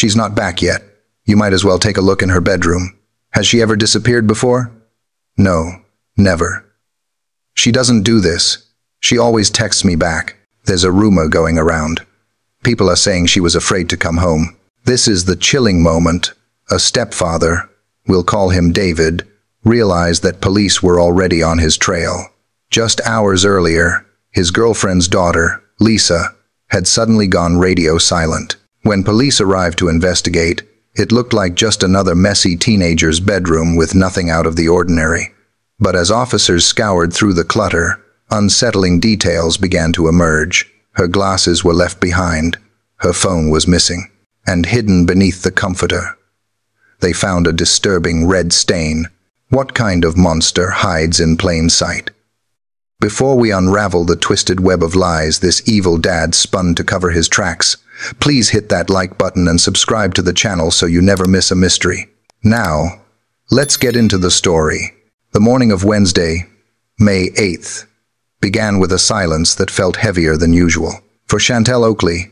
She's not back yet. You might as well take a look in her bedroom. Has she ever disappeared before? No, never. She doesn't do this. She always texts me back. There's a rumor going around. People are saying she was afraid to come home. This is the chilling moment. A stepfather, we'll call him David, realized that police were already on his trail. Just hours earlier, his girlfriend's daughter, Lisa, had suddenly gone radio silent. When police arrived to investigate, it looked like just another messy teenager's bedroom with nothing out of the ordinary. But as officers scoured through the clutter, unsettling details began to emerge. Her glasses were left behind, her phone was missing, and hidden beneath the comforter, they found a disturbing red stain. What kind of monster hides in plain sight? Before we unravel the twisted web of lies this evil dad spun to cover his tracks, please hit that like button and subscribe to the channel so you never miss a mystery. Now, let's get into the story. The morning of Wednesday, May 8th, began with a silence that felt heavier than usual. For Chantel Oakley,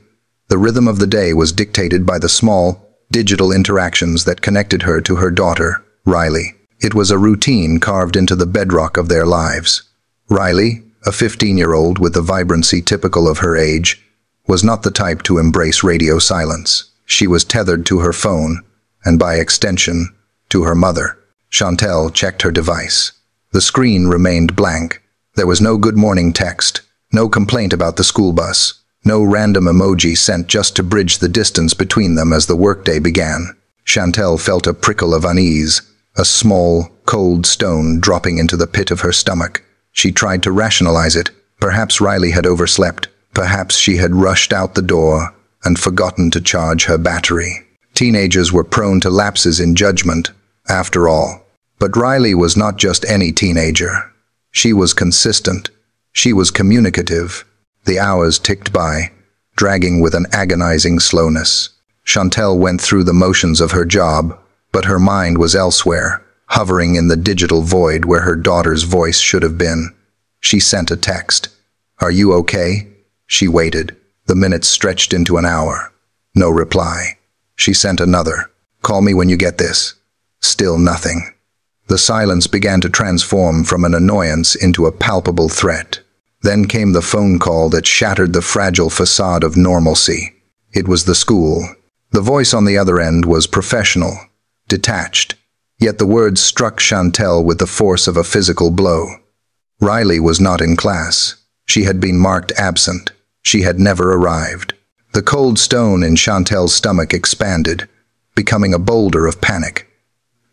the rhythm of the day was dictated by the small, digital interactions that connected her to her daughter, Riley. It was a routine carved into the bedrock of their lives. Riley, a 15-year-old with the vibrancy typical of her age, was not the type to embrace radio silence. She was tethered to her phone, and by extension, to her mother. Chantel checked her device. The screen remained blank. There was no good morning text, no complaint about the school bus, no random emoji sent just to bridge the distance between them as the workday began. Chantel felt a prickle of unease, a small, cold stone dropping into the pit of her stomach. She tried to rationalize it. Perhaps Riley had overslept. Perhaps she had rushed out the door and forgotten to charge her battery. Teenagers were prone to lapses in judgment, after all. But Riley was not just any teenager. She was consistent. She was communicative. The hours ticked by, dragging with an agonizing slowness. Chantel went through the motions of her job, but her mind was elsewhere, hovering in the digital void where her daughter's voice should have been. She sent a text. "Are you okay?" She waited. The minutes stretched into an hour. No reply. She sent another. "Call me when you get this." Still nothing. The silence began to transform from an annoyance into a palpable threat. Then came the phone call that shattered the fragile facade of normalcy. It was the school. The voice on the other end was professional, detached, yet the words struck Chantel with the force of a physical blow. Riley was not in class. She had been marked absent. She had never arrived. The cold stone in Chantel's stomach expanded, becoming a boulder of panic.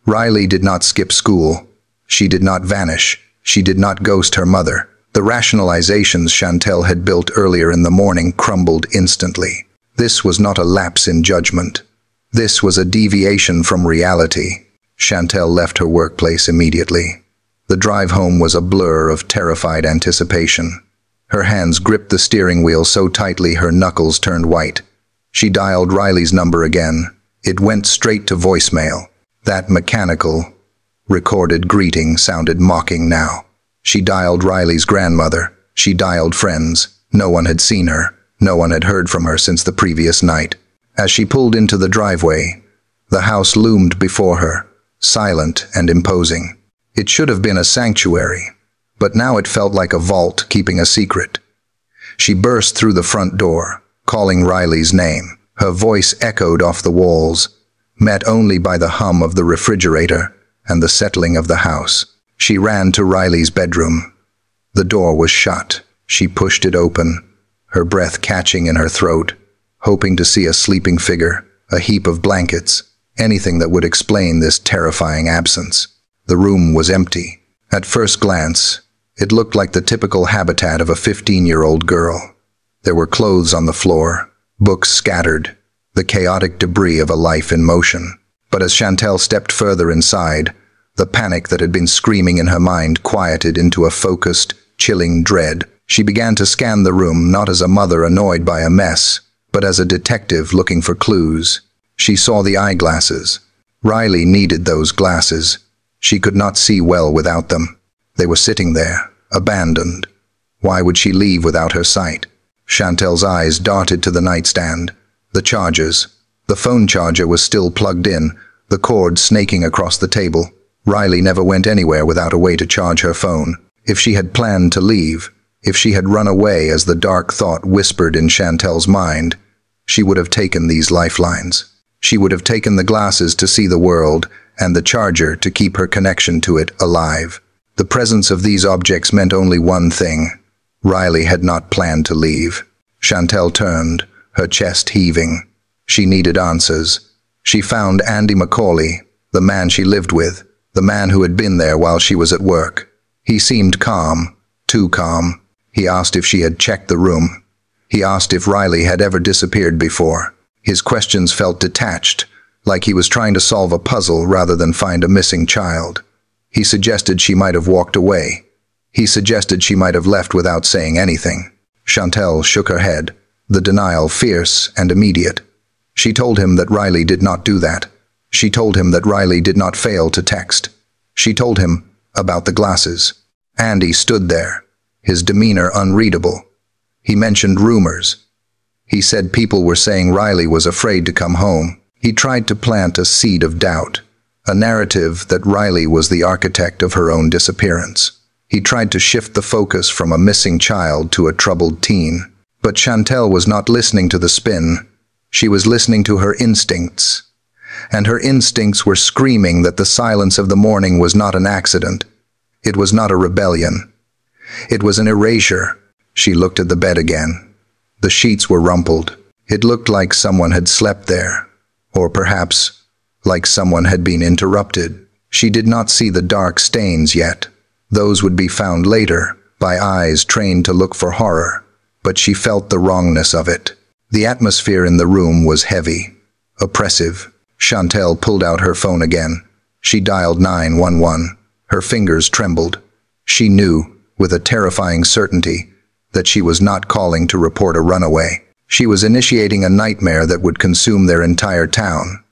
Riley did not skip school. She did not vanish. She did not ghost her mother. The rationalizations Chantel had built earlier in the morning crumbled instantly. This was not a lapse in judgment. This was a deviation from reality. Chantel left her workplace immediately. The drive home was a blur of terrified anticipation. Her hands gripped the steering wheel so tightly her knuckles turned white. She dialed Riley's number again. It went straight to voicemail. That mechanical, recorded greeting sounded mocking now. She dialed Riley's grandmother. She dialed friends. No one had seen her. No one had heard from her since the previous night. As she pulled into the driveway, the house loomed before her, silent and imposing. It should have been a sanctuary, but now it felt like a vault keeping a secret. She burst through the front door, calling Riley's name. Her voice echoed off the walls, met only by the hum of the refrigerator and the settling of the house. She ran to Riley's bedroom. The door was shut. She pushed it open, her breath catching in her throat, hoping to see a sleeping figure, a heap of blankets, anything that would explain this terrifying absence. The room was empty. At first glance, it looked like the typical habitat of a 15-year-old girl. There were clothes on the floor, books scattered, the chaotic debris of a life in motion. But as Chantel stepped further inside, the panic that had been screaming in her mind quieted into a focused, chilling dread. She began to scan the room not as a mother annoyed by a mess, but as a detective looking for clues. She saw the eyeglasses. Riley needed those glasses. She could not see well without them. They were sitting there, abandoned. Why would she leave without her sight? Chantel's eyes darted to the nightstand. The chargers, The phone charger was still plugged in, the cord snaking across the table. Riley never went anywhere without a way to charge her phone. If she had planned to leave, if she had run away as the dark thought whispered in Chantel's mind, she would have taken these lifelines. She would have taken the glasses to see the world and the charger to keep her connection to it alive. The presence of these objects meant only one thing. Riley had not planned to leave. Chantel turned, her chest heaving. She needed answers. She found Andy McCauley, the man she lived with, the man who had been there while she was at work. He seemed calm, too calm. He asked if she had checked the room. He asked if Riley had ever disappeared before. His questions felt detached, like he was trying to solve a puzzle rather than find a missing child. He suggested she might have walked away. He suggested she might have left without saying anything. Chantel shook her head, the denial fierce and immediate. She told him that Riley did not do that. She told him that Riley did not fail to text. She told him about the glasses. Andy stood there, his demeanor unreadable. He mentioned rumors. He said people were saying Riley was afraid to come home. He tried to plant a seed of doubt, a narrative that Riley was the architect of her own disappearance. He tried to shift the focus from a missing child to a troubled teen. But Chantel was not listening to the spin. She was listening to her instincts. And her instincts were screaming that the silence of the morning was not an accident. It was not a rebellion. It was an erasure. She looked at the bed again. The sheets were rumpled. It looked like someone had slept there. Or perhaps, like someone had been interrupted. She did not see the dark stains yet. Those would be found later, by eyes trained to look for horror. But she felt the wrongness of it. The atmosphere in the room was heavy, oppressive. Chantel pulled out her phone again. She dialed 911. Her fingers trembled. She knew, with a terrifying certainty, that she was not calling to report a runaway. She was initiating a nightmare that would consume their entire town.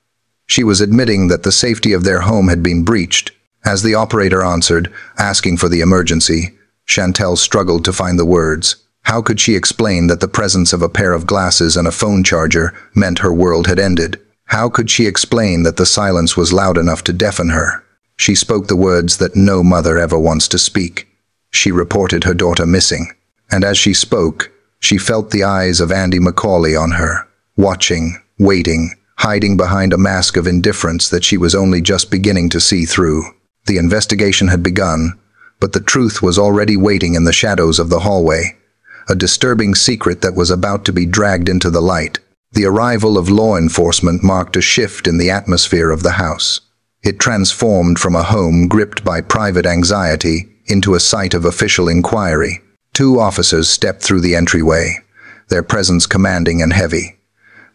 She was admitting that the safety of their home had been breached. As the operator answered, asking for the emergency, Chantel struggled to find the words. How could she explain that the presence of a pair of glasses and a phone charger meant her world had ended? How could she explain that the silence was loud enough to deafen her? She spoke the words that no mother ever wants to speak. She reported her daughter missing. And as she spoke, she felt the eyes of Andy McCauley on her, watching, waiting, hiding behind a mask of indifference that she was only just beginning to see through. The investigation had begun, but the truth was already waiting in the shadows of the hallway. A disturbing secret that was about to be dragged into the light. The arrival of law enforcement marked a shift in the atmosphere of the house. It transformed from a home gripped by private anxiety into a site of official inquiry. 2 officers stepped through the entryway, their presence commanding and heavy.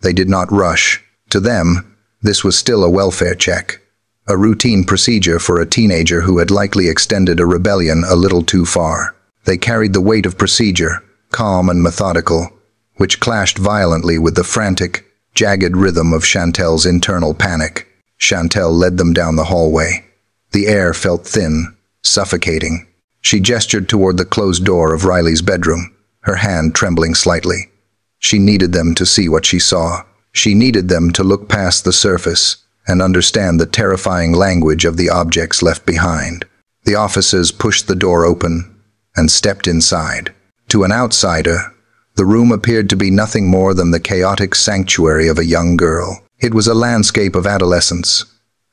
They did not rush. To them, this was still a welfare check, a routine procedure for a teenager who had likely extended a rebellion a little too far. They carried the weight of procedure, calm and methodical, which clashed violently with the frantic, jagged rhythm of Chantel's internal panic. Chantel led them down the hallway. The air felt thin, suffocating. She gestured toward the closed door of Riley's bedroom, her hand trembling slightly. She needed them to see what she saw. She needed them to look past the surface and understand the terrifying language of the objects left behind. The officers pushed the door open and stepped inside. To an outsider, the room appeared to be nothing more than the chaotic sanctuary of a young girl. It was a landscape of adolescence,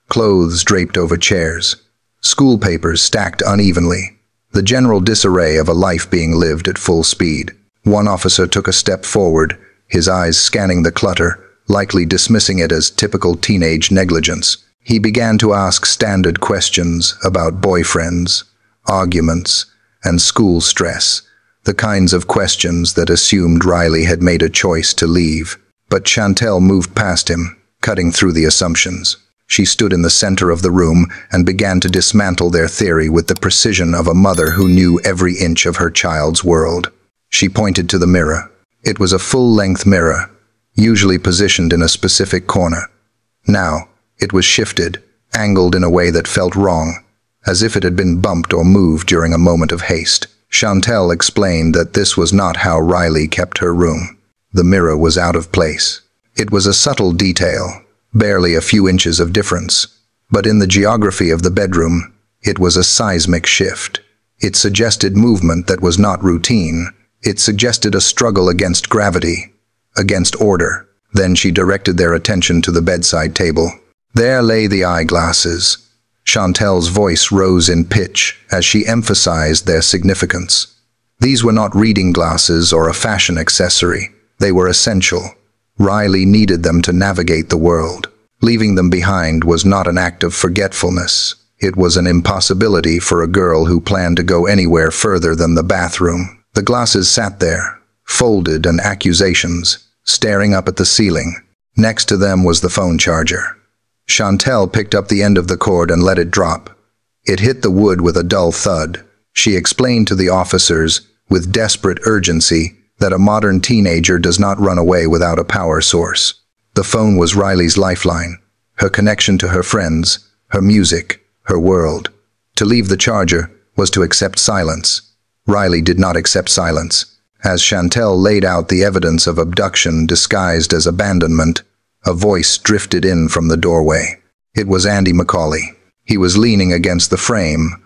clothes draped over chairs, school papers stacked unevenly, the general disarray of a life being lived at full speed. One officer took a step forward, his eyes scanning the clutter, likely dismissing it as typical teenage negligence. He began to ask standard questions about boyfriends, arguments, and school stress, the kinds of questions that assumed Riley had made a choice to leave. But Chantel moved past him, cutting through the assumptions. She stood in the center of the room and began to dismantle their theory with the precision of a mother who knew every inch of her child's world. She pointed to the mirror. It was a full-length mirror, usually positioned in a specific corner. Now, it was shifted, angled in a way that felt wrong, as if it had been bumped or moved during a moment of haste. Chantel explained that this was not how Riley kept her room. The mirror was out of place. It was a subtle detail, barely a few inches of difference. But in the geography of the bedroom, it was a seismic shift. It suggested movement that was not routine. It suggested a struggle against gravity, against order. Then she directed their attention to the bedside table. There lay the eyeglasses. Chantel's voice rose in pitch as she emphasized their significance. These were not reading glasses or a fashion accessory. They were essential. Riley needed them to navigate the world. Leaving them behind was not an act of forgetfulness. It was an impossibility for a girl who planned to go anywhere further than the bathroom. The glasses sat there, folded and accusations, staring up at the ceiling. Next to them was the phone charger. Chantel picked up the end of the cord and let it drop. It hit the wood with a dull thud. She explained to the officers, with desperate urgency, that a modern teenager does not run away without a power source. The phone was Riley's lifeline, her connection to her friends, her music, her world. To leave the charger was to accept silence. Riley did not accept silence. As Chantel laid out the evidence of abduction disguised as abandonment, a voice drifted in from the doorway. It was Andy Macaulay. He was leaning against the frame,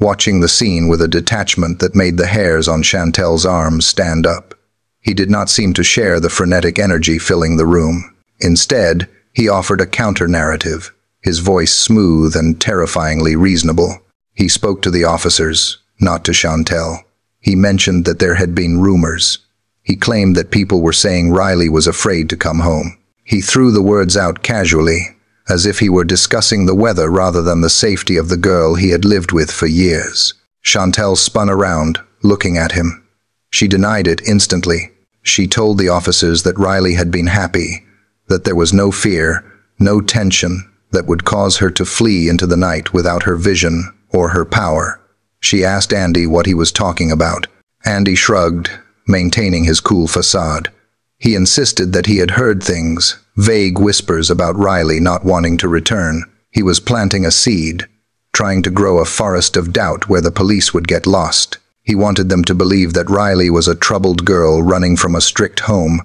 watching the scene with a detachment that made the hairs on Chantel's arms stand up. He did not seem to share the frenetic energy filling the room. Instead, he offered a counter-narrative, his voice smooth and terrifyingly reasonable. He spoke to the officers, not to Chantel. He mentioned that there had been rumors. He claimed that people were saying Riley was afraid to come home. He threw the words out casually, as if he were discussing the weather rather than the safety of the girl he had lived with for years. Chantel spun around, looking at him. She denied it instantly. She told the officers that Riley had been happy, that there was no fear, no tension that would cause her to flee into the night without her vision or her power. She asked Andy what he was talking about. Andy shrugged, maintaining his cool facade. He insisted that he had heard things, vague whispers about Riley not wanting to return. He was planting a seed, trying to grow a forest of doubt where the police would get lost. He wanted them to believe that Riley was a troubled girl running from a strict home,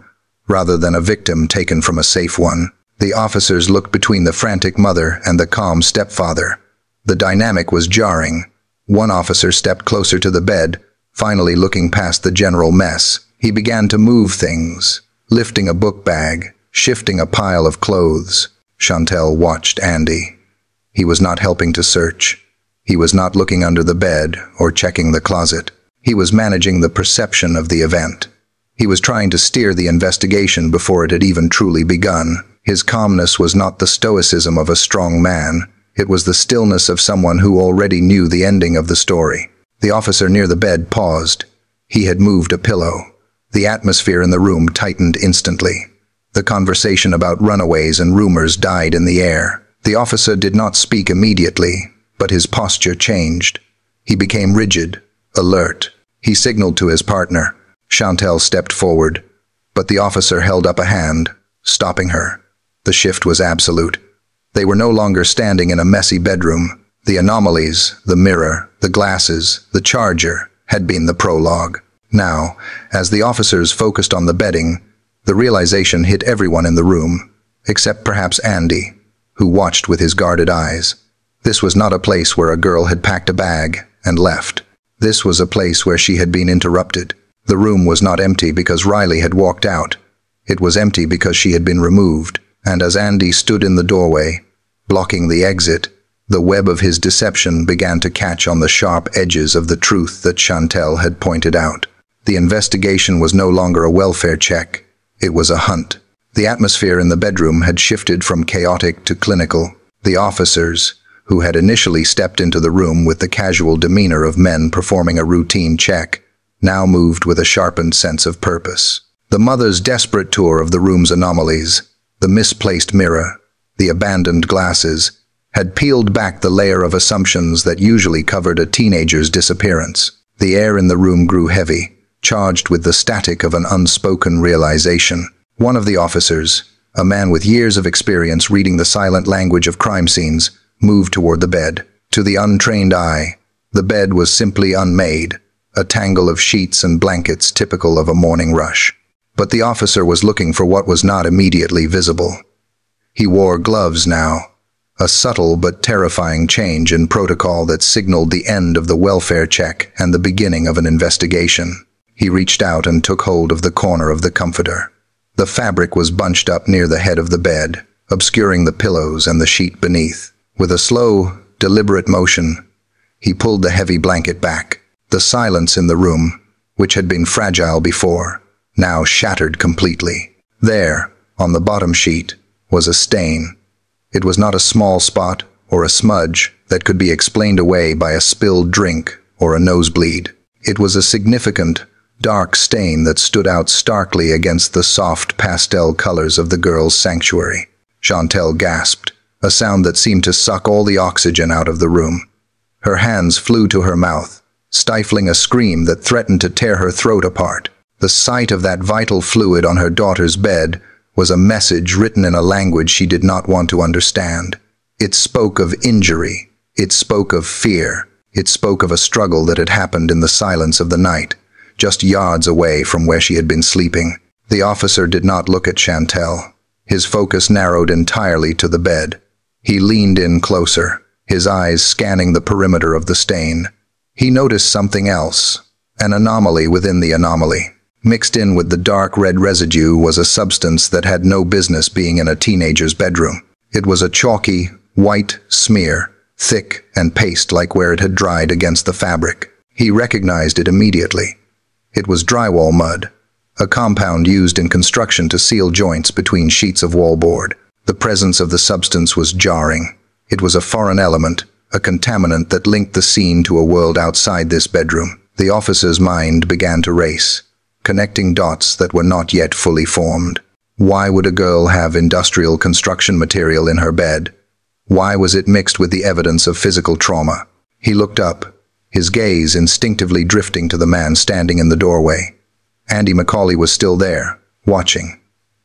rather than a victim taken from a safe one. The officers looked between the frantic mother and the calm stepfather. The dynamic was jarring. One officer stepped closer to the bed, finally looking past the general mess. He began to move things, lifting a book bag, shifting a pile of clothes. Chantel watched Andy. He was not helping to search. He was not looking under the bed or checking the closet. He was managing the perception of the event. He was trying to steer the investigation before it had even truly begun. His calmness was not the stoicism of a strong man. It was the stillness of someone who already knew the ending of the story. The officer near the bed paused. He had moved a pillow. The atmosphere in the room tightened instantly. The conversation about runaways and rumors died in the air. The officer did not speak immediately, but his posture changed. He became rigid, alert. He signaled to his partner. Chantel stepped forward, but the officer held up a hand, stopping her. The shift was absolute. They were no longer standing in a messy bedroom. The anomalies, the mirror, the glasses, the charger, had been the prologue. Now, as the officers focused on the bedding, the realization hit everyone in the room, except perhaps Andy, who watched with his guarded eyes. This was not a place where a girl had packed a bag and left. This was a place where she had been interrupted. The room was not empty because Riley had walked out. It was empty because she had been removed, and as Andy stood in the doorway, blocking the exit, the web of his deception began to catch on the sharp edges of the truth that Chantel had pointed out. The investigation was no longer a welfare check. It was a hunt. The atmosphere in the bedroom had shifted from chaotic to clinical. The officers, who had initially stepped into the room with the casual demeanor of men performing a routine check, now moved with a sharpened sense of purpose. The mother's desperate tour of the room's anomalies, the misplaced mirror, the abandoned glasses, had peeled back the layer of assumptions that usually covered a teenager's disappearance. The air in the room grew heavy, charged with the static of an unspoken realization. One of the officers, a man with years of experience reading the silent language of crime scenes, moved toward the bed. To the untrained eye, the bed was simply unmade, a tangle of sheets and blankets typical of a morning rush. but the officer was looking for what was not immediately visible. He wore gloves now, a subtle but terrifying change in protocol that signaled the end of the welfare check and the beginning of an investigation. He reached out and took hold of the corner of the comforter. The fabric was bunched up near the head of the bed, obscuring the pillows and the sheet beneath. With a slow, deliberate motion, he pulled the heavy blanket back. The silence in the room, which had been fragile before, now shattered completely. There, on the bottom sheet, was a stain. It was not a small spot or a smudge that could be explained away by a spilled drink or a nosebleed. It was a significant, dark stain that stood out starkly against the soft pastel colors of the girl's sanctuary. Chantel gasped, a sound that seemed to suck all the oxygen out of the room. Her hands flew to her mouth, stifling a scream that threatened to tear her throat apart. The sight of that vital fluid on her daughter's bed was a message written in a language she did not want to understand. It spoke of injury. It spoke of fear. It spoke of a struggle that had happened in the silence of the night, just yards away from where she had been sleeping. The officer did not look at Chantel. His focus narrowed entirely to the bed. He leaned in closer, his eyes scanning the perimeter of the stain. He noticed something else, an anomaly within the anomaly. Mixed in with the dark red residue was a substance that had no business being in a teenager's bedroom. It was a chalky, white smear, thick and paste-like where it had dried against the fabric. He recognized it immediately. It was drywall mud, a compound used in construction to seal joints between sheets of wallboard. The presence of the substance was jarring. It was a foreign element, a contaminant that linked the scene to a world outside this bedroom. The officer's mind began to race, connecting dots that were not yet fully formed. Why would a girl have industrial construction material in her bed? Why was it mixed with the evidence of physical trauma? He looked up, his gaze instinctively drifting to the man standing in the doorway. Andy McCauley was still there, watching.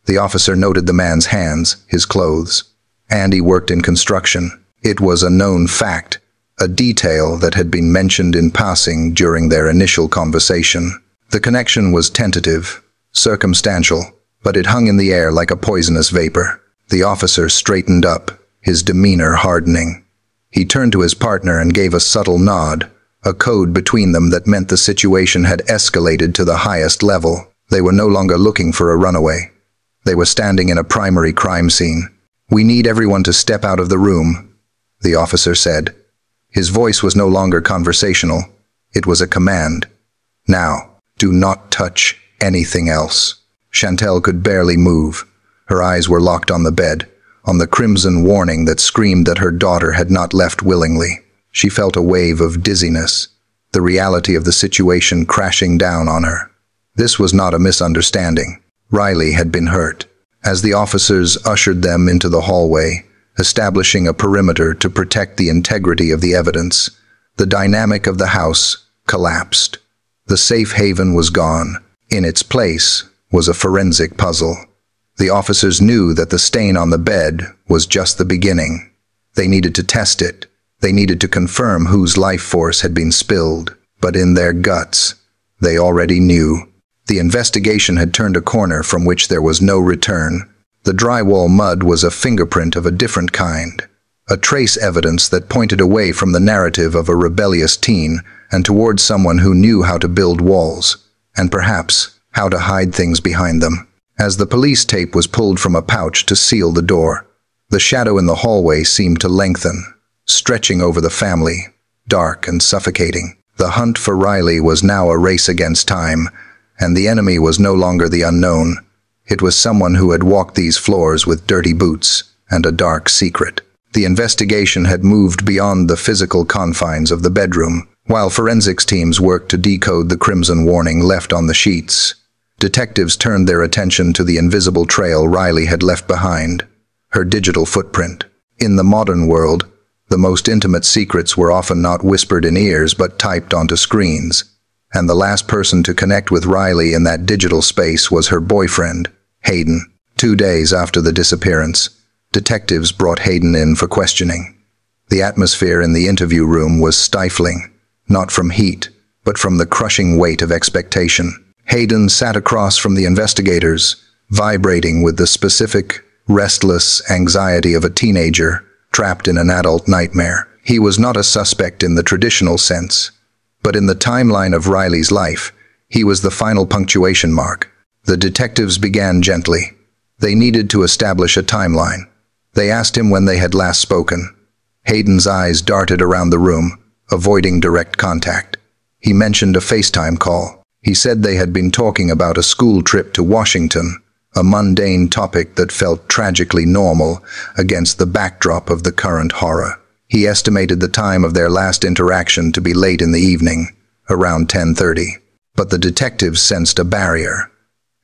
The officer noted the man's hands, his clothes. Andy worked in construction. It was a known fact, a detail that had been mentioned in passing during their initial conversation. The connection was tentative, circumstantial, but it hung in the air like a poisonous vapor. The officer straightened up, his demeanor hardening. He turned to his partner and gave a subtle nod, a code between them that meant the situation had escalated to the highest level. They were no longer looking for a runaway. They were standing in a primary crime scene. "We need everyone to step out of the room," the officer said. His voice was no longer conversational. It was a command. "Now, do not touch anything else." Chantel could barely move. Her eyes were locked on the bed, on the crimson warning that screamed that her daughter had not left willingly. She felt a wave of dizziness, the reality of the situation crashing down on her. This was not a misunderstanding. Riley had been hurt. As the officers ushered them into the hallway, establishing a perimeter to protect the integrity of the evidence, the dynamic of the house collapsed. The safe haven was gone. In its place was a forensic puzzle. The officers knew that the stain on the bed was just the beginning. They needed to test it. They needed to confirm whose life force had been spilled. But in their guts, they already knew. The investigation had turned a corner from which there was no return. The drywall mud was a fingerprint of a different kind, a trace evidence that pointed away from the narrative of a rebellious teen and towards someone who knew how to build walls, and perhaps how to hide things behind them. As the police tape was pulled from a pouch to seal the door, the shadow in the hallway seemed to lengthen, stretching over the family, dark and suffocating. The hunt for Riley was now a race against time, and the enemy was no longer the unknown. It was someone who had walked these floors with dirty boots and a dark secret. The investigation had moved beyond the physical confines of the bedroom. While forensics teams worked to decode the crimson warning left on the sheets, detectives turned their attention to the invisible trail Riley had left behind, her digital footprint. In the modern world, the most intimate secrets were often not whispered in ears but typed onto screens, and the last person to connect with Riley in that digital space was her boyfriend, Hayden. 2 days after the disappearance, detectives brought Hayden in for questioning. The atmosphere in the interview room was stifling, not from heat, but from the crushing weight of expectation. Hayden sat across from the investigators, vibrating with the specific, restless anxiety of a teenager trapped in an adult nightmare. He was not a suspect in the traditional sense, but in the timeline of Riley's life, he was the final punctuation mark. The detectives began gently. They needed to establish a timeline. They asked him when they had last spoken. Hayden's eyes darted around the room, avoiding direct contact. He mentioned a FaceTime call. He said they had been talking about a school trip to Washington, a mundane topic that felt tragically normal against the backdrop of the current horror. He estimated the time of their last interaction to be late in the evening, around 10:30. But the detectives sensed a barrier.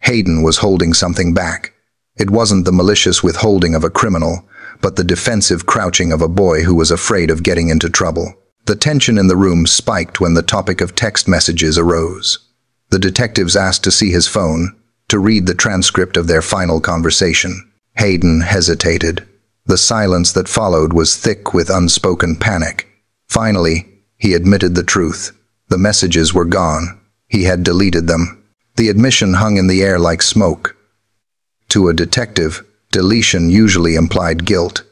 Hayden was holding something back. It wasn't the malicious withholding of a criminal, but the defensive crouching of a boy who was afraid of getting into trouble. The tension in the room spiked when the topic of text messages arose. The detectives asked to see his phone, to read the transcript of their final conversation. Hayden hesitated. The silence that followed was thick with unspoken panic. Finally, he admitted the truth. The messages were gone. He had deleted them. The admission hung in the air like smoke. To a detective, deletion usually implied guilt.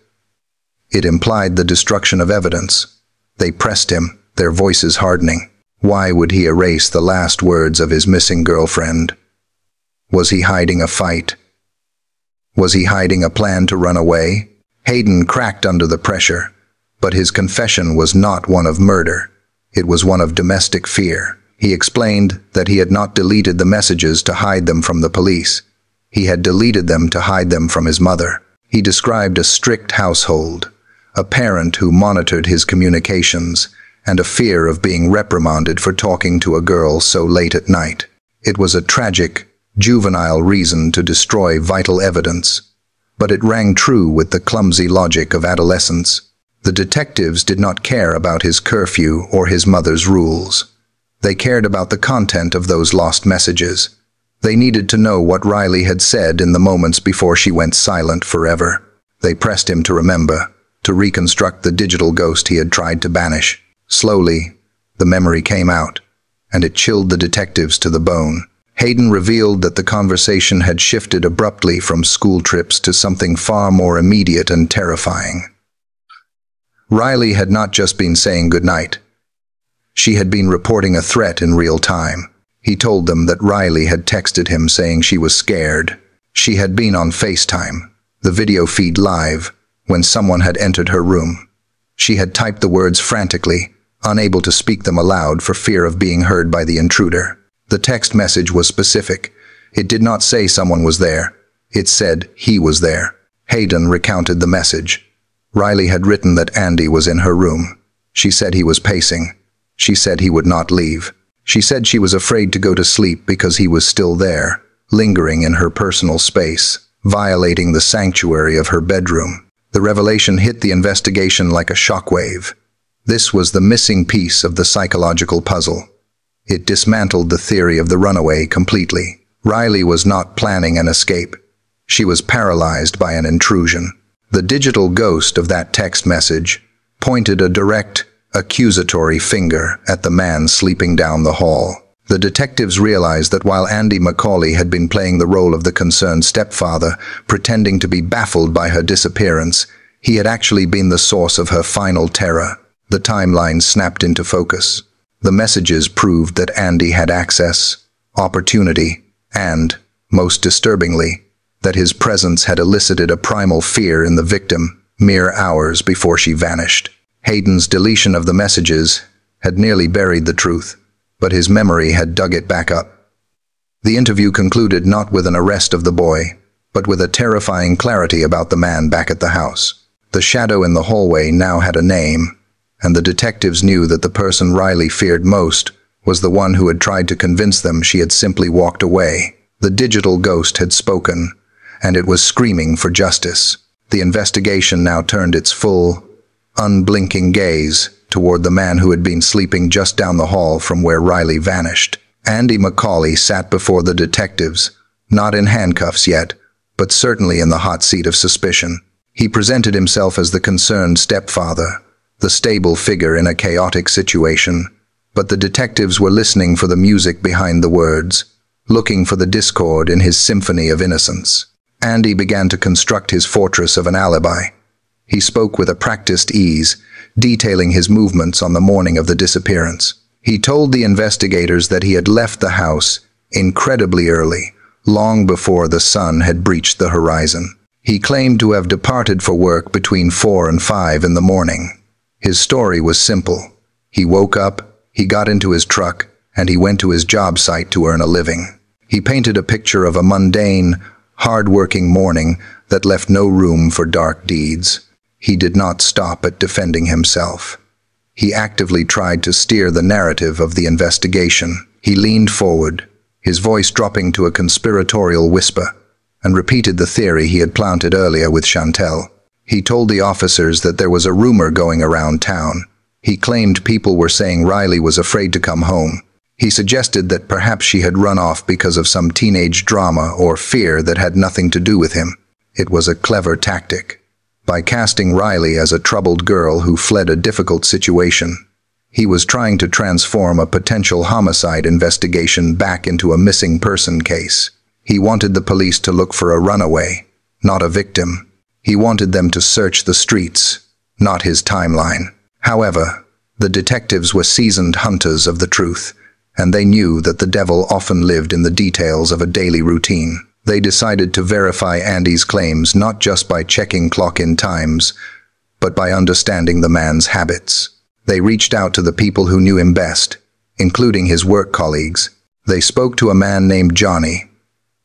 It implied the destruction of evidence. They pressed him, their voices hardening. Why would he erase the last words of his missing girlfriend? Was he hiding a fight? Was he hiding a plan to run away? Hayden cracked under the pressure, but his confession was not one of murder. It was one of domestic fear. He explained that he had not deleted the messages to hide them from the police. He had deleted them to hide them from his mother. He described a strict household, a parent who monitored his communications, and a fear of being reprimanded for talking to a girl so late at night. It was a tragic, juvenile reason to destroy vital evidence, but it rang true with the clumsy logic of adolescence. The detectives did not care about his curfew or his mother's rules. They cared about the content of those lost messages. They needed to know what Riley had said in the moments before she went silent forever. They pressed him to remember, to reconstruct the digital ghost he had tried to banish. Slowly, the memory came out, and it chilled the detectives to the bone. Hayden revealed that the conversation had shifted abruptly from school trips to something far more immediate and terrifying. Riley had not just been saying goodnight. She had been reporting a threat in real time. He told them that Riley had texted him saying she was scared. She had been on FaceTime, the video feed live, when someone had entered her room. She had typed the words frantically, unable to speak them aloud for fear of being heard by the intruder. The text message was specific. It did not say someone was there. It said he was there. Hayden recounted the message. Riley had written that Andy was in her room. She said he was pacing. She said he would not leave. She said she was afraid to go to sleep because he was still there, lingering in her personal space, violating the sanctuary of her bedroom. The revelation hit the investigation like a shockwave. This was the missing piece of the psychological puzzle. It dismantled the theory of the runaway completely. Riley was not planning an escape. She was paralyzed by an intrusion. The digital ghost of that text message pointed a direct, accusatory finger at the man sleeping down the hall. The detectives realized that while Andy McCauley had been playing the role of the concerned stepfather, pretending to be baffled by her disappearance, he had actually been the source of her final terror. The timeline snapped into focus. The messages proved that Andy had access, opportunity, and, most disturbingly, that his presence had elicited a primal fear in the victim mere hours before she vanished. Hayden's deletion of the messages had nearly buried the truth, but his memory had dug it back up. The interview concluded not with an arrest of the boy, but with a terrifying clarity about the man back at the house. The shadow in the hallway now had a name, and the detectives knew that the person Riley feared most was the one who had tried to convince them she had simply walked away. The digital ghost had spoken, and it was screaming for justice. The investigation now turned its full, unblinking gaze toward the man who had been sleeping just down the hall from where Riley vanished. Andy McCauley sat before the detectives, not in handcuffs yet, but certainly in the hot seat of suspicion. He presented himself as the concerned stepfather, the stable figure in a chaotic situation, but the detectives were listening for the music behind the words, looking for the discord in his symphony of innocence. Andy began to construct his fortress of an alibi. He spoke with a practiced ease, detailing his movements on the morning of the disappearance. He told the investigators that he had left the house incredibly early, long before the sun had breached the horizon. He claimed to have departed for work between 4 and 5 in the morning. His story was simple. He woke up, he got into his truck, and he went to his job site to earn a living. He painted a picture of a mundane, hard-working morning that left no room for dark deeds. He did not stop at defending himself. He actively tried to steer the narrative of the investigation. He leaned forward, his voice dropping to a conspiratorial whisper, and repeated the theory he had planted earlier with Chantel. He told the officers that there was a rumor going around town. He claimed people were saying Riley was afraid to come home. He suggested that perhaps she had run off because of some teenage drama or fear that had nothing to do with him. It was a clever tactic. By casting Riley as a troubled girl who fled a difficult situation, he was trying to transform a potential homicide investigation back into a missing person case. He wanted the police to look for a runaway, not a victim. He wanted them to search the streets, not his timeline. However, the detectives were seasoned hunters of the truth, and they knew that the devil often lived in the details of a daily routine. They decided to verify Andy's claims not just by checking clock-in times, but by understanding the man's habits. They reached out to the people who knew him best, including his work colleagues. They spoke to a man named Johnny,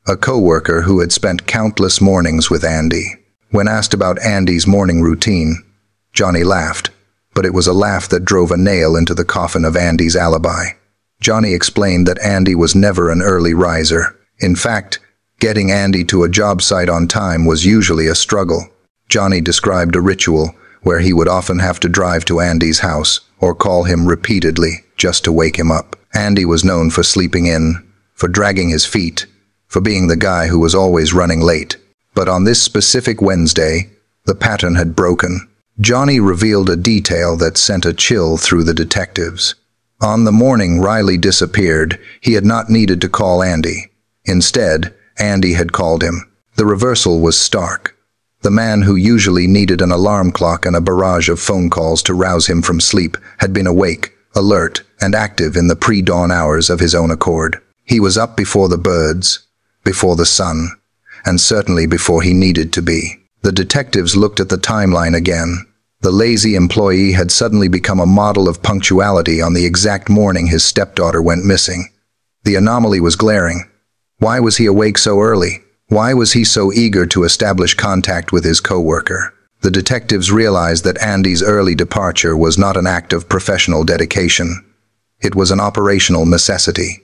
a co-worker who had spent countless mornings with Andy. When asked about Andy's morning routine, Johnny laughed, but it was a laugh that drove a nail into the coffin of Andy's alibi. Johnny explained that Andy was never an early riser. In fact, getting Andy to a job site on time was usually a struggle. Johnny described a ritual where he would often have to drive to Andy's house or call him repeatedly just to wake him up. Andy was known for sleeping in, for dragging his feet, for being the guy who was always running late. But on this specific Wednesday, the pattern had broken. Johnny revealed a detail that sent a chill through the detectives. On the morning Riley disappeared, he had not needed to call Andy. Instead, Andy had called him. The reversal was stark. The man who usually needed an alarm clock and a barrage of phone calls to rouse him from sleep had been awake, alert, and active in the pre-dawn hours of his own accord. He was up before the birds, before the sun, and certainly before he needed to be. The detectives looked at the timeline again. The lazy employee had suddenly become a model of punctuality on the exact morning his stepdaughter went missing. The anomaly was glaring. Why was he awake so early? Why was he so eager to establish contact with his co-worker? The detectives realized that Andy's early departure was not an act of professional dedication. It was an operational necessity.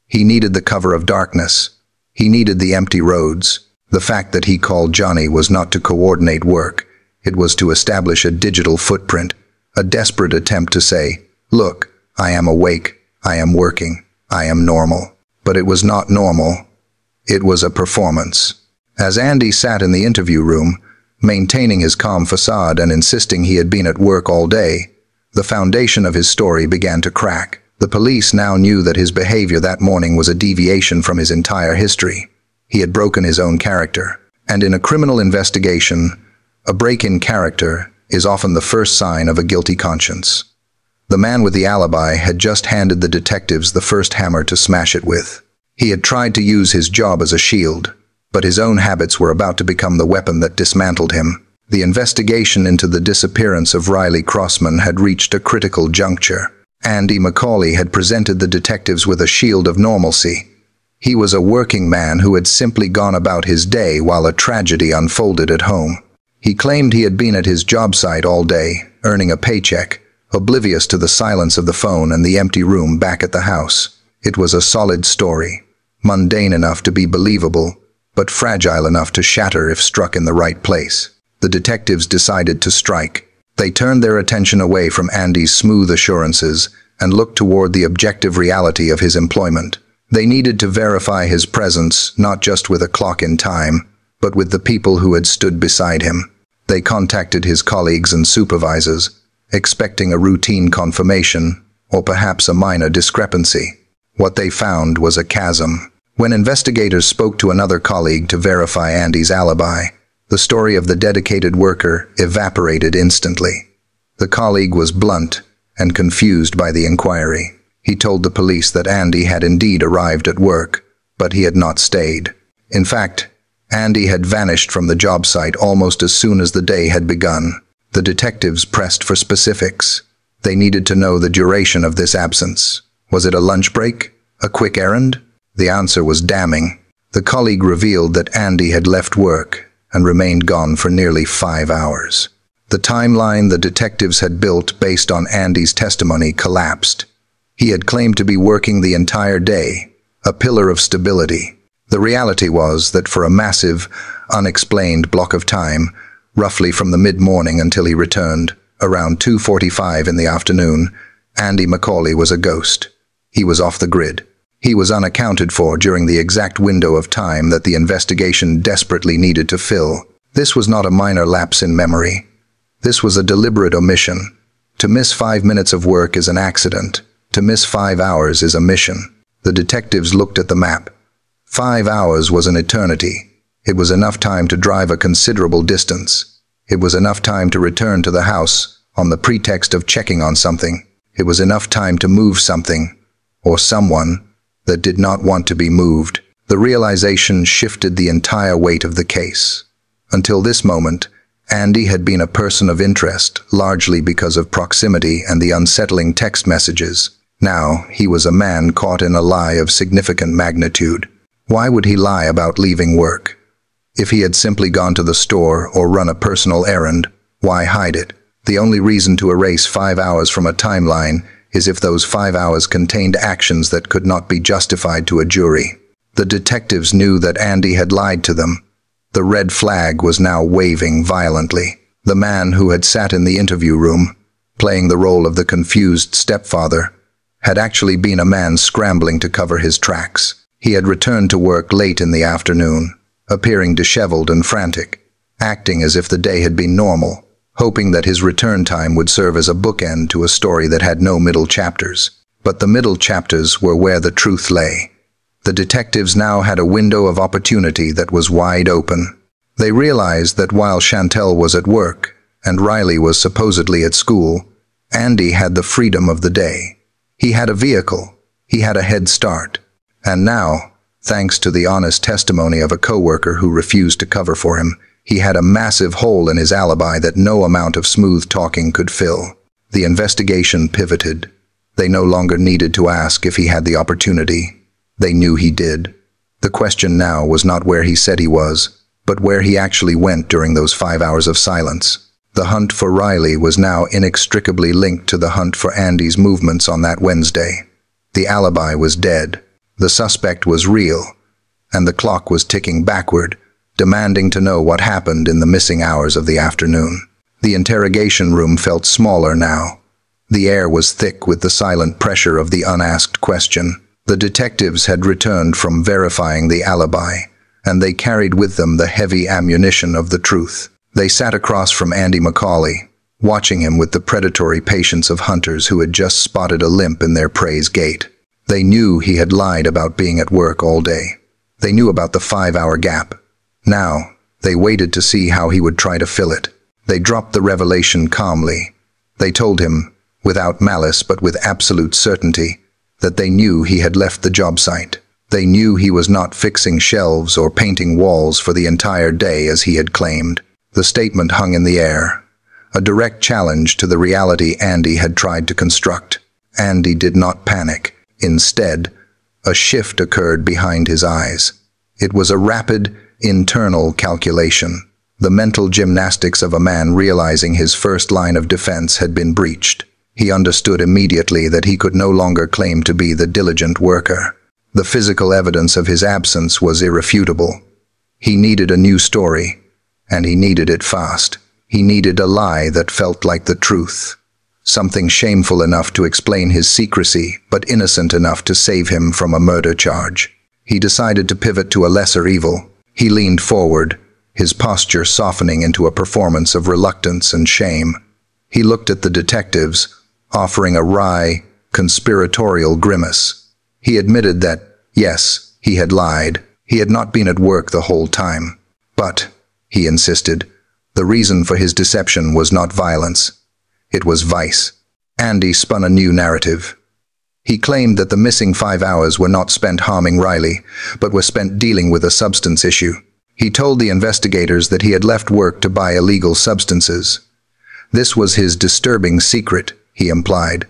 He needed the cover of darkness. He needed the empty roads. The fact that he called Johnny was not to coordinate work. It was to establish a digital footprint, a desperate attempt to say, "Look, I am awake, I am working, I am normal." But it was not normal. It was a performance. As Andy sat in the interview room, maintaining his calm facade and insisting he had been at work all day, the foundation of his story began to crack. The police now knew that his behavior that morning was a deviation from his entire history. He had broken his own character. And in a criminal investigation, a break in character is often the first sign of a guilty conscience. The man with the alibi had just handed the detectives the first hammer to smash it with. He had tried to use his job as a shield, but his own habits were about to become the weapon that dismantled him. The investigation into the disappearance of Riley Crossman had reached a critical juncture. Andy McCauley had presented the detectives with a shield of normalcy. He was a working man who had simply gone about his day while a tragedy unfolded at home. He claimed he had been at his job site all day, earning a paycheck, oblivious to the silence of the phone and the empty room back at the house. It was a solid story, mundane enough to be believable, but fragile enough to shatter if struck in the right place. The detectives decided to strike. They turned their attention away from Andy's smooth assurances and looked toward the objective reality of his employment. They needed to verify his presence not just with a clock in time, but with the people who had stood beside him. They contacted his colleagues and supervisors, expecting a routine confirmation, or perhaps a minor discrepancy. What they found was a chasm. When investigators spoke to another colleague to verify Andy's alibi, the story of the dedicated worker evaporated instantly. The colleague was blunt and confused by the inquiry. He told the police that Andy had indeed arrived at work, but he had not stayed. In fact, Andy had vanished from the job site almost as soon as the day had begun. The detectives pressed for specifics. They needed to know the duration of this absence. Was it a lunch break? A quick errand? The answer was damning. The colleague revealed that Andy had left work and remained gone for nearly 5 hours. The timeline the detectives had built based on Andy's testimony collapsed. He had claimed to be working the entire day, a pillar of stability. The reality was that for a massive, unexplained block of time, roughly from the mid-morning until he returned, around 2:45 in the afternoon, Andy McCauley was a ghost. He was off the grid. He was unaccounted for during the exact window of time that the investigation desperately needed to fill. This was not a minor lapse in memory. This was a deliberate omission. To miss 5 minutes of work is an accident. To miss 5 hours is a mission. The detectives looked at the map. 5 hours was an eternity. It was enough time to drive a considerable distance. It was enough time to return to the house on the pretext of checking on something. It was enough time to move something, or someone, that did not want to be moved. The realization shifted the entire weight of the case. Until this moment, Andy had been a person of interest, largely because of proximity and the unsettling text messages. Now, he was a man caught in a lie of significant magnitude. Why would he lie about leaving work? If he had simply gone to the store or run a personal errand, why hide it? The only reason to erase 5 hours from a timeline is if those 5 hours contained actions that could not be justified to a jury. The detectives knew that Andy had lied to them. The red flag was now waving violently. The man who had sat in the interview room, playing the role of the confused stepfather, had actually been a man scrambling to cover his tracks. He had returned to work late in the afternoon, appearing disheveled and frantic, acting as if the day had been normal, hoping that his return time would serve as a bookend to a story that had no middle chapters. But the middle chapters were where the truth lay. The detectives now had a window of opportunity that was wide open. They realized that while Chantel was at work and Riley was supposedly at school, Andy had the freedom of the day. He had a vehicle. He had a head start. And now, thanks to the honest testimony of a coworker who refused to cover for him, he had a massive hole in his alibi that no amount of smooth talking could fill. The investigation pivoted. They no longer needed to ask if he had the opportunity. They knew he did. The question now was not where he said he was, but where he actually went during those 5 hours of silence. The hunt for Riley was now inextricably linked to the hunt for Andy's movements on that Wednesday. The alibi was dead. The suspect was real, and the clock was ticking backward, demanding to know what happened in the missing hours of the afternoon. The interrogation room felt smaller now. The air was thick with the silent pressure of the unasked question. The detectives had returned from verifying the alibi, and they carried with them the heavy ammunition of the truth. They sat across from Andy McCauley, watching him with the predatory patience of hunters who had just spotted a limp in their prey's gait. They knew he had lied about being at work all day. They knew about the 5-hour gap. Now, they waited to see how he would try to fill it. They dropped the revelation calmly. They told him, without malice but with absolute certainty, that they knew he had left the job site. They knew he was not fixing shelves or painting walls for the entire day as he had claimed. The statement hung in the air, a direct challenge to the reality Andy had tried to construct. Andy did not panic. Instead, a shift occurred behind his eyes. It was a rapid, internal calculation, the mental gymnastics of a man realizing his first line of defense had been breached. He understood immediately that he could no longer claim to be the diligent worker. The physical evidence of his absence was irrefutable. He needed a new story, and he needed it fast. He needed a lie that felt like the truth. Something shameful enough to explain his secrecy, but innocent enough to save him from a murder charge. He decided to pivot to a lesser evil. He leaned forward, his posture softening into a performance of reluctance and shame. He looked at the detectives, offering a wry, conspiratorial grimace. He admitted that, yes, He had lied. He had not been at work the whole time. But, he insisted, the reason for his deception was not violence. It was vice. Andy spun a new narrative. He claimed that the missing 5 hours were not spent harming Riley, but were spent dealing with a substance issue. He told the investigators that he had left work to buy illegal substances. This was his disturbing secret, he implied.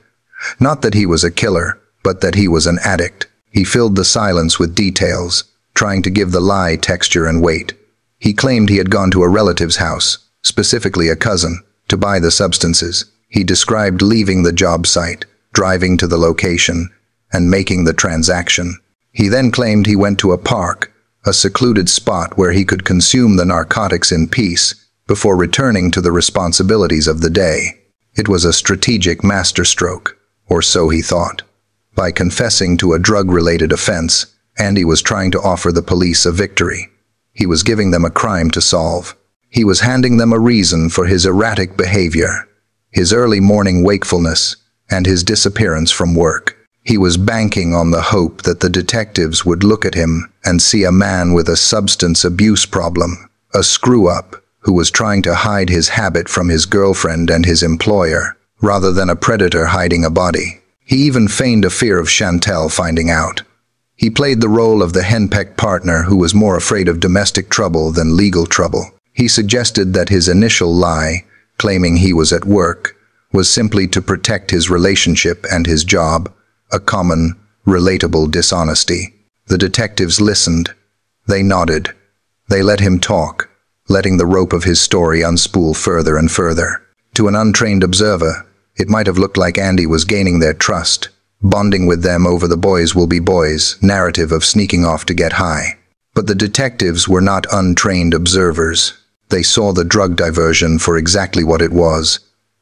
Not that he was a killer, but that he was an addict. He filled the silence with details, trying to give the lie texture and weight. He claimed he had gone to a relative's house, specifically a cousin, to buy the substances. He described leaving the job site, driving to the location, and making the transaction. He then claimed he went to a park, a secluded spot where he could consume the narcotics in peace before returning to the responsibilities of the day. It was a strategic masterstroke, or so he thought. By confessing to a drug-related offense, Andy was trying to offer the police a victory. He was giving them a crime to solve. He was handing them a reason for his erratic behavior, his early morning wakefulness, and his disappearance from work. He was banking on the hope that the detectives would look at him and see a man with a substance abuse problem, a screw-up who was trying to hide his habit from his girlfriend and his employer, rather than a predator hiding a body. He even feigned a fear of Chantel finding out. He played the role of the henpecked partner who was more afraid of domestic trouble than legal trouble. He suggested that his initial lie, claiming he was at work, was simply to protect his relationship and his job, a common, relatable dishonesty. The detectives listened. They nodded. They let him talk, letting the rope of his story unspool further and further. To an untrained observer, it might have looked like Andy was gaining their trust, bonding with them over the boys will be boys narrative of sneaking off to get high. But the detectives were not untrained observers. They saw the drug diversion for exactly what it was,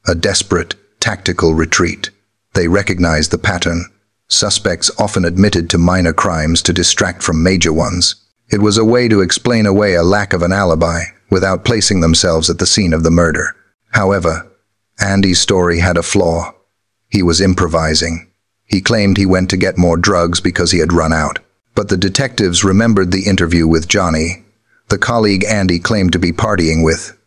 a desperate, tactical retreat. They recognized the pattern. Suspects often admitted to minor crimes to distract from major ones. It was a way to explain away a lack of an alibi without placing themselves at the scene of the murder. However, Andy's story had a flaw. He was improvising. He claimed he went to get more drugs because he had run out. But the detectives remembered the interview with Johnny, the colleague Andy claimed to be partying with.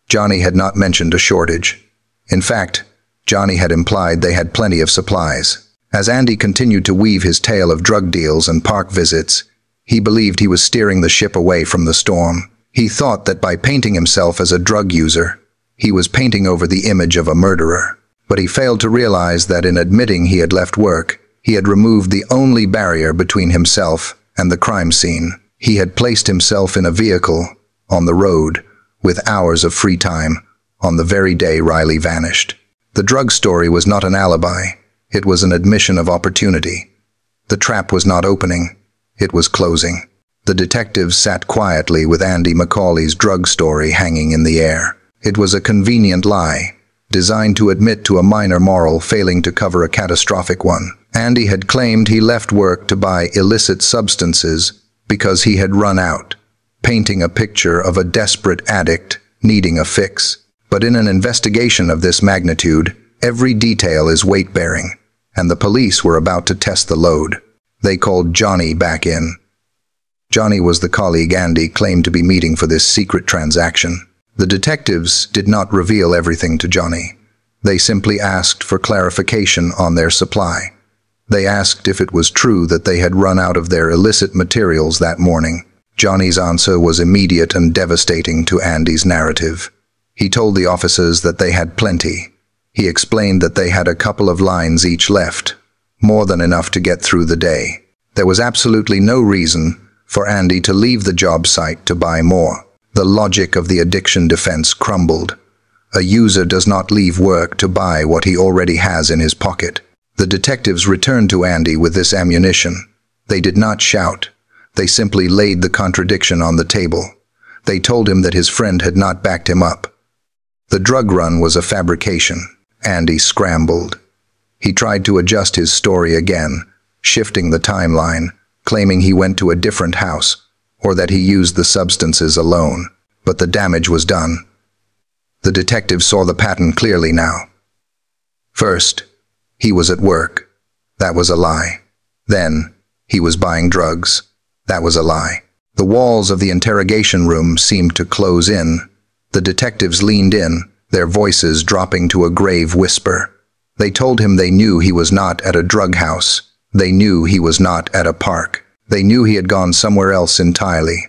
Johnny had not mentioned a shortage. In fact, Johnny had implied they had plenty of supplies. As Andy continued to weave his tale of drug deals and park visits, he believed he was steering the ship away from the storm. He thought that by painting himself as a drug user, he was painting over the image of a murderer. But he failed to realize that in admitting he had left work, he had removed the only barrier between himself and the crime scene. He had placed himself in a vehicle, on the road, with hours of free time, on the very day Riley vanished. The drug story was not an alibi. It was an admission of opportunity. The trap was not opening. It was closing. The detectives sat quietly with Andy McCauley's drug story hanging in the air. It was a convenient lie, designed to admit to a minor moral failing to cover a catastrophic one. Andy had claimed he left work to buy illicit substances because he had run out, painting a picture of a desperate addict needing a fix. But in an investigation of this magnitude, every detail is weight-bearing, and the police were about to test the load. They called Johnny back in. Johnny was the colleague Andy claimed to be meeting for this secret transaction. The detectives did not reveal everything to Johnny. They simply asked for clarification on their supply. They asked if it was true that they had run out of their illicit materials that morning. Johnny's answer was immediate and devastating to Andy's narrative. He told the officers that they had plenty. He explained that they had a couple of lines each left, more than enough to get through the day. There was absolutely no reason for Andy to leave the job site to buy more. The logic of the addiction defense crumbled. A user does not leave work to buy what he already has in his pocket. The detectives returned to Andy with this ammunition. They did not shout. They simply laid the contradiction on the table. They told him that his friend had not backed him up. The drug run was a fabrication. Andy scrambled. He tried to adjust his story again, shifting the timeline, claiming he went to a different house, or that he used the substances alone. But the damage was done. The detective saw the pattern clearly now. First, he was at work. That was a lie. Then, he was buying drugs. That was a lie. The walls of the interrogation room seemed to close in. The detectives leaned in, their voices dropping to a grave whisper. They told him they knew he was not at a drug house. They knew he was not at a park. They knew he had gone somewhere else entirely.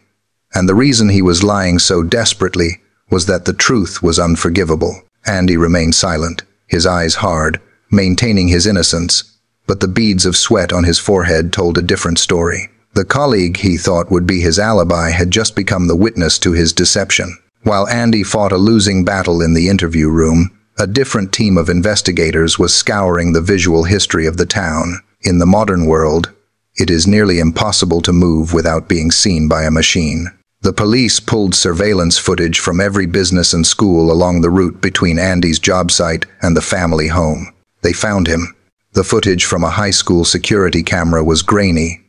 And the reason he was lying so desperately was that the truth was unforgivable. Andy remained silent, his eyes hard, maintaining his innocence, but the beads of sweat on his forehead told a different story. The colleague he thought would be his alibi had just become the witness to his deception. While Andy fought a losing battle in the interview room, a different team of investigators was scouring the visual history of the town. In the modern world, it is nearly impossible to move without being seen by a machine. The police pulled surveillance footage from every business and school along the route between Andy's job site and the family home. They found him. The footage from a high school security camera was grainy,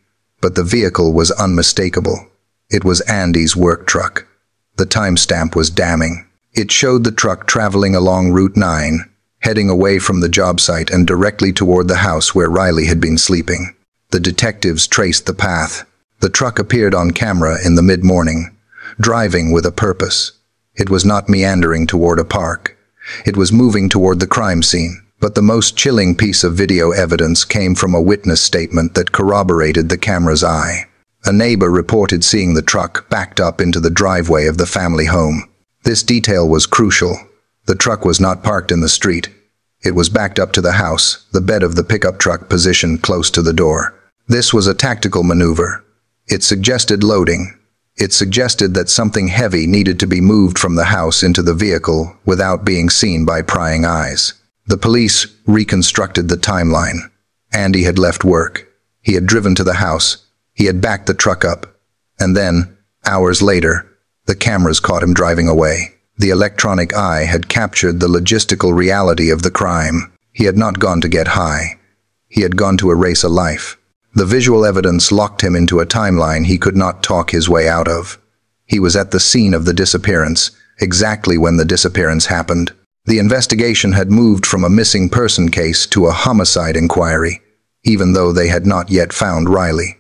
but the vehicle was unmistakable. It was Andy's work truck. The timestamp was damning. It showed the truck traveling along Route 9, heading away from the job site and directly toward the house where Riley had been sleeping. The detectives traced the path. The truck appeared on camera in the mid-morning, driving with a purpose. It was not meandering toward a park. It was moving toward the crime scene. But the most chilling piece of video evidence came from a witness statement that corroborated the camera's eye. A neighbor reported seeing the truck backed up into the driveway of the family home. This detail was crucial. The truck was not parked in the street. It was backed up to the house, the bed of the pickup truck positioned close to the door. This was a tactical maneuver. It suggested loading. It suggested that something heavy needed to be moved from the house into the vehicle without being seen by prying eyes. The police reconstructed the timeline. Andy had left work. He had driven to the house. He had backed the truck up. And then, hours later, the cameras caught him driving away. The electronic eye had captured the logistical reality of the crime. He had not gone to get high. He had gone to erase a life. The visual evidence locked him into a timeline he could not talk his way out of. He was at the scene of the disappearance, exactly when the disappearance happened. The investigation had moved from a missing person case to a homicide inquiry, even though they had not yet found Riley.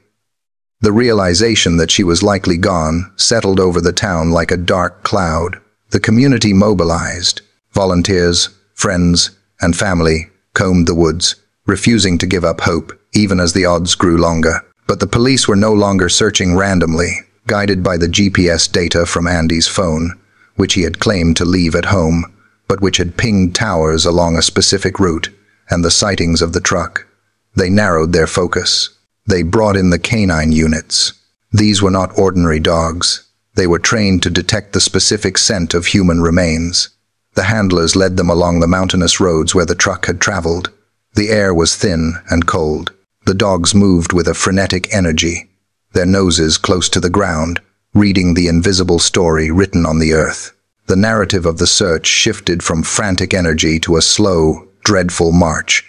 The realization that she was likely gone settled over the town like a dark cloud. The community mobilized. Volunteers, friends, and family combed the woods, refusing to give up hope, even as the odds grew longer. But the police were no longer searching randomly, guided by the GPS data from Andy's phone, which he had claimed to leave at home, but which had pinged towers along a specific route, and the sightings of the truck. They narrowed their focus. They brought in the canine units. These were not ordinary dogs. They were trained to detect the specific scent of human remains. The handlers led them along the mountainous roads where the truck had traveled. The air was thin and cold. The dogs moved with a frenetic energy, their noses close to the ground, reading the invisible story written on the earth. The narrative of the search shifted from frantic energy to a slow, dreadful march.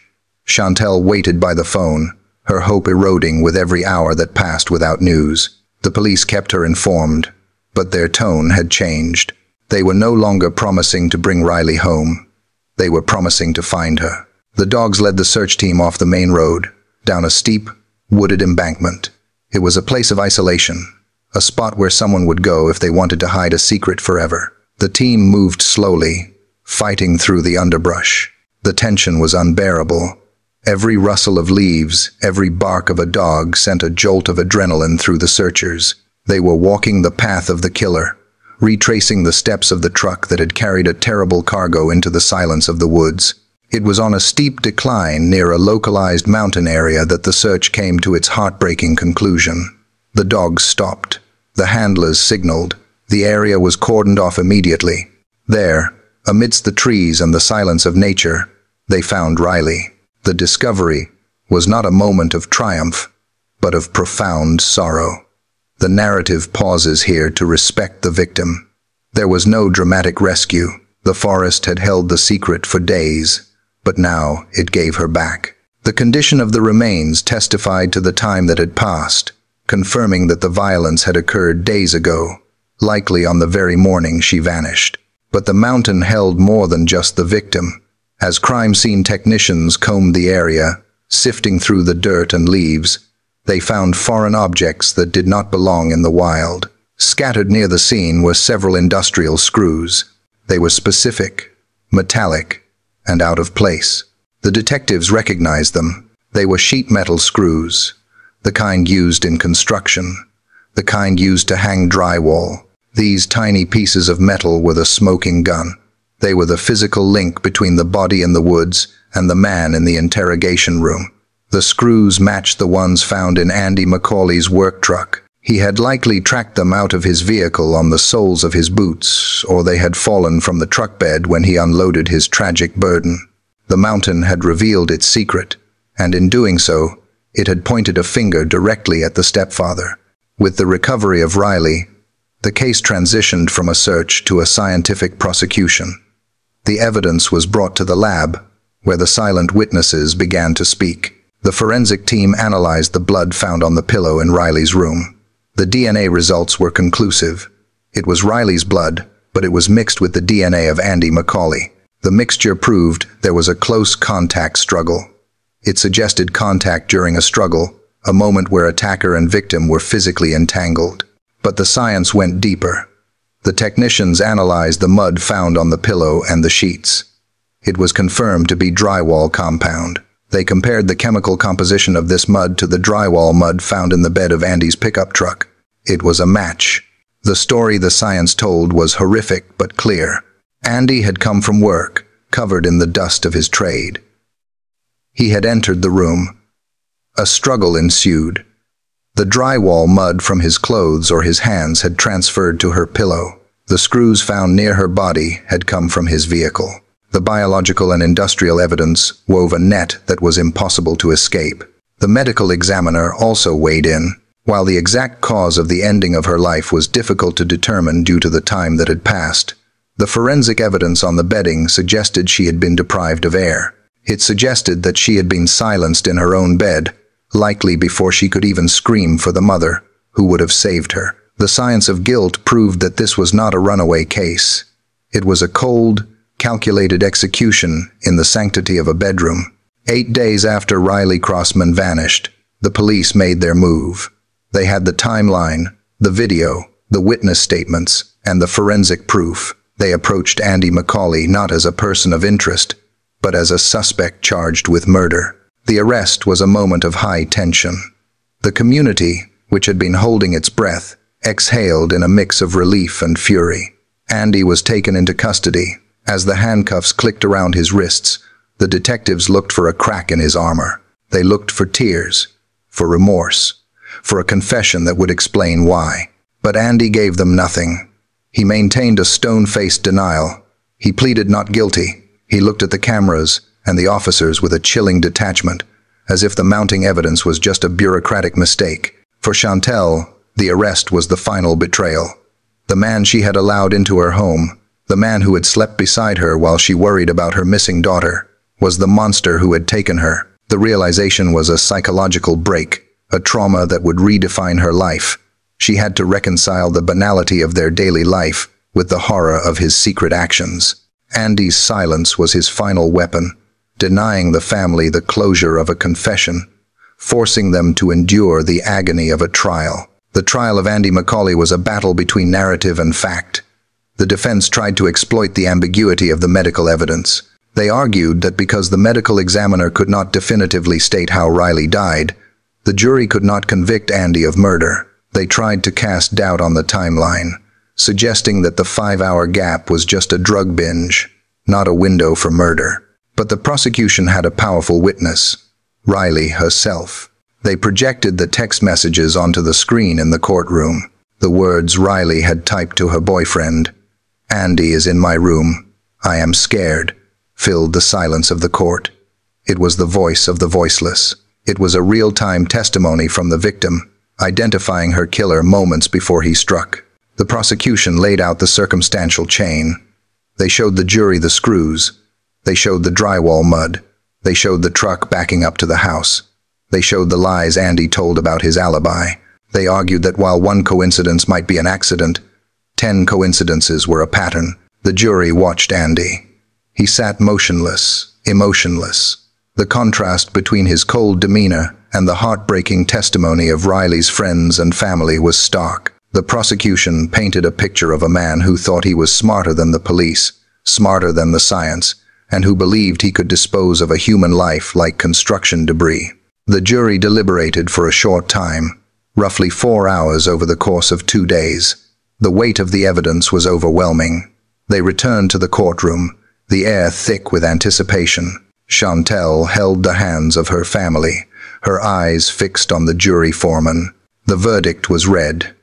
Chantel waited by the phone, her hope eroding with every hour that passed without news. The police kept her informed, but their tone had changed. They were no longer promising to bring Riley home. They were promising to find her. The dogs led the search team off the main road, down a steep, wooded embankment. It was a place of isolation, a spot where someone would go if they wanted to hide a secret forever. The team moved slowly, fighting through the underbrush. The tension was unbearable. Every rustle of leaves, every bark of a dog sent a jolt of adrenaline through the searchers. They were walking the path of the killer, retracing the steps of the truck that had carried a terrible cargo into the silence of the woods. It was on a steep decline near a localized mountain area that the search came to its heartbreaking conclusion. The dogs stopped. The handlers signaled. The area was cordoned off immediately. There, amidst the trees and the silence of nature, they found Riley. The discovery was not a moment of triumph, but of profound sorrow. The narrative pauses here to respect the victim. There was no dramatic rescue. The forest had held the secret for days, but now it gave her back. The condition of the remains testified to the time that had passed, confirming that the violence had occurred days ago, likely on the very morning she vanished. But the mountain held more than just the victim. As crime scene technicians combed the area, sifting through the dirt and leaves, They found foreign objects that did not belong in the wild. Scattered near the scene were several industrial screws. They were specific, metallic, and out of place. The detectives recognized them. They were sheet metal screws, the kind used in construction, the kind used to hang drywall. These tiny pieces of metal were the smoking gun. They were the physical link between the body in the woods and the man in the interrogation room. The screws matched the ones found in Andy McCauley's work truck. He had likely tracked them out of his vehicle on the soles of his boots, or they had fallen from the truck bed when he unloaded his tragic burden. The mountain had revealed its secret, and in doing so, it had pointed a finger directly at the stepfather. With the recovery of Riley, the case transitioned from a search to a scientific prosecution. The evidence was brought to the lab, where the silent witnesses began to speak. The forensic team analyzed the blood found on the pillow in Riley's room. The DNA results were conclusive. It was Riley's blood, but it was mixed with the DNA of Andy McCauley. The mixture proved there was a close contact struggle. It suggested contact during a struggle, a moment where attacker and victim were physically entangled. But the science went deeper. The technicians analyzed the mud found on the pillow and the sheets. It was confirmed to be drywall compound. They compared the chemical composition of this mud to the drywall mud found in the bed of Andy's pickup truck. It was a match. The story the science told was horrific but clear. Andy had come from work, covered in the dust of his trade. He had entered the room. A struggle ensued. The drywall mud from his clothes or his hands had transferred to her pillow. The screws found near her body had come from his vehicle. The biological and industrial evidence wove a net that was impossible to escape. The medical examiner also weighed in. While the exact cause of the ending of her life was difficult to determine due to the time that had passed, the forensic evidence on the bedding suggested she had been deprived of air. It suggested that she had been silenced in her own bed, likely before she could even scream for the mother, who would have saved her. The science of guilt proved that this was not a runaway case. It was a cold, calculated execution in the sanctity of a bedroom. 8 days after Riley Crossman vanished, the police made their move. They had the timeline, the video, the witness statements, and the forensic proof. They approached Andy McCauley not as a person of interest, but as a suspect charged with murder. The arrest was a moment of high tension. The community, which had been holding its breath, exhaled in a mix of relief and fury. Andy was taken into custody. As the handcuffs clicked around his wrists, the detectives looked for a crack in his armor. They looked for tears, for remorse, for a confession that would explain why. But Andy gave them nothing. He maintained a stone-faced denial. He pleaded not guilty. He looked at the cameras and the officers with a chilling detachment, as if the mounting evidence was just a bureaucratic mistake. For Chantel, the arrest was the final betrayal. The man she had allowed into her home, the man who had slept beside her while she worried about her missing daughter, was the monster who had taken her. The realization was a psychological break, a trauma that would redefine her life. She had to reconcile the banality of their daily life with the horror of his secret actions. Andy's silence was his final weapon, denying the family the closure of a confession, forcing them to endure the agony of a trial. The trial of Andy McCauley was a battle between narrative and fact. The defense tried to exploit the ambiguity of the medical evidence. They argued that because the medical examiner could not definitively state how Riley died, the jury could not convict Andy of murder. They tried to cast doubt on the timeline, suggesting that the 5-hour gap was just a drug binge, not a window for murder. But the prosecution had a powerful witness, Riley herself. They projected the text messages onto the screen in the courtroom. The words Riley had typed to her boyfriend, "Andy is in my room. I am scared," filled the silence of the court. It was the voice of the voiceless. It was a real-time testimony from the victim, identifying her killer moments before he struck. The prosecution laid out the circumstantial chain. They showed the jury the screws. They showed the drywall mud. They showed the truck backing up to the house. They showed the lies Andy told about his alibi. They argued that while one coincidence might be an accident, 10 coincidences were a pattern. The jury watched Andy. He sat motionless, emotionless. The contrast between his cold demeanor and the heartbreaking testimony of Riley's friends and family was stark. The prosecution painted a picture of a man who thought he was smarter than the police, smarter than the science, and who believed he could dispose of a human life like construction debris. The jury deliberated for a short time, roughly 4 hours over the course of 2 days. The weight of the evidence was overwhelming. They returned to the courtroom, the air thick with anticipation. Chantel held the hands of her family, her eyes fixed on the jury foreman. The verdict was read.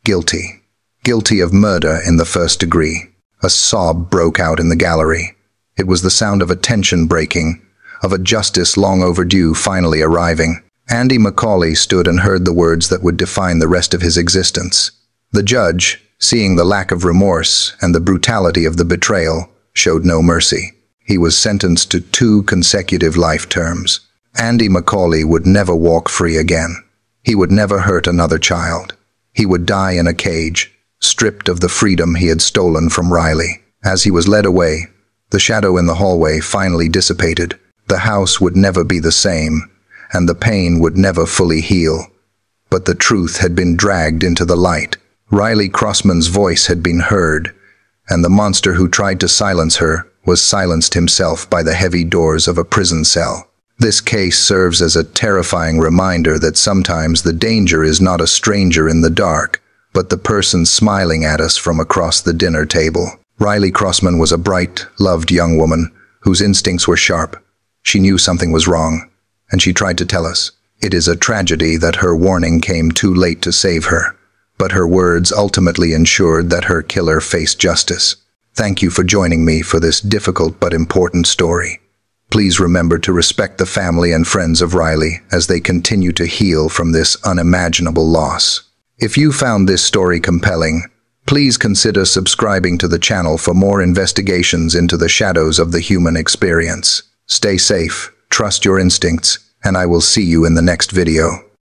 Guilty. Guilty of murder in the first degree. A sob broke out in the gallery. It was the sound of a tension breaking, of a justice long overdue finally arriving. Andy Macaulay stood and heard the words that would define the rest of his existence. The judge, seeing the lack of remorse and the brutality of the betrayal, showed no mercy. He was sentenced to 2 consecutive life terms. Andy Macaulay would never walk free again. He would never hurt another child. He would die in a cage, stripped of the freedom he had stolen from Riley. As he was led away, the shadow in the hallway finally dissipated. The house would never be the same, and the pain would never fully heal. But the truth had been dragged into the light. Riley Crossman's voice had been heard, and the monster who tried to silence her was silenced himself by the heavy doors of a prison cell. This case serves as a terrifying reminder that sometimes the danger is not a stranger in the dark, but the person smiling at us from across the dinner table. Riley Crossman was a bright, loved young woman whose instincts were sharp. She knew something was wrong, and she tried to tell us. It is a tragedy that her warning came too late to save her, but her words ultimately ensured that her killer faced justice. Thank you for joining me for this difficult but important story. Please remember to respect the family and friends of Riley as they continue to heal from this unimaginable loss. If you found this story compelling, please consider subscribing to the channel for more investigations into the shadows of the human experience. Stay safe, trust your instincts, and I will see you in the next video.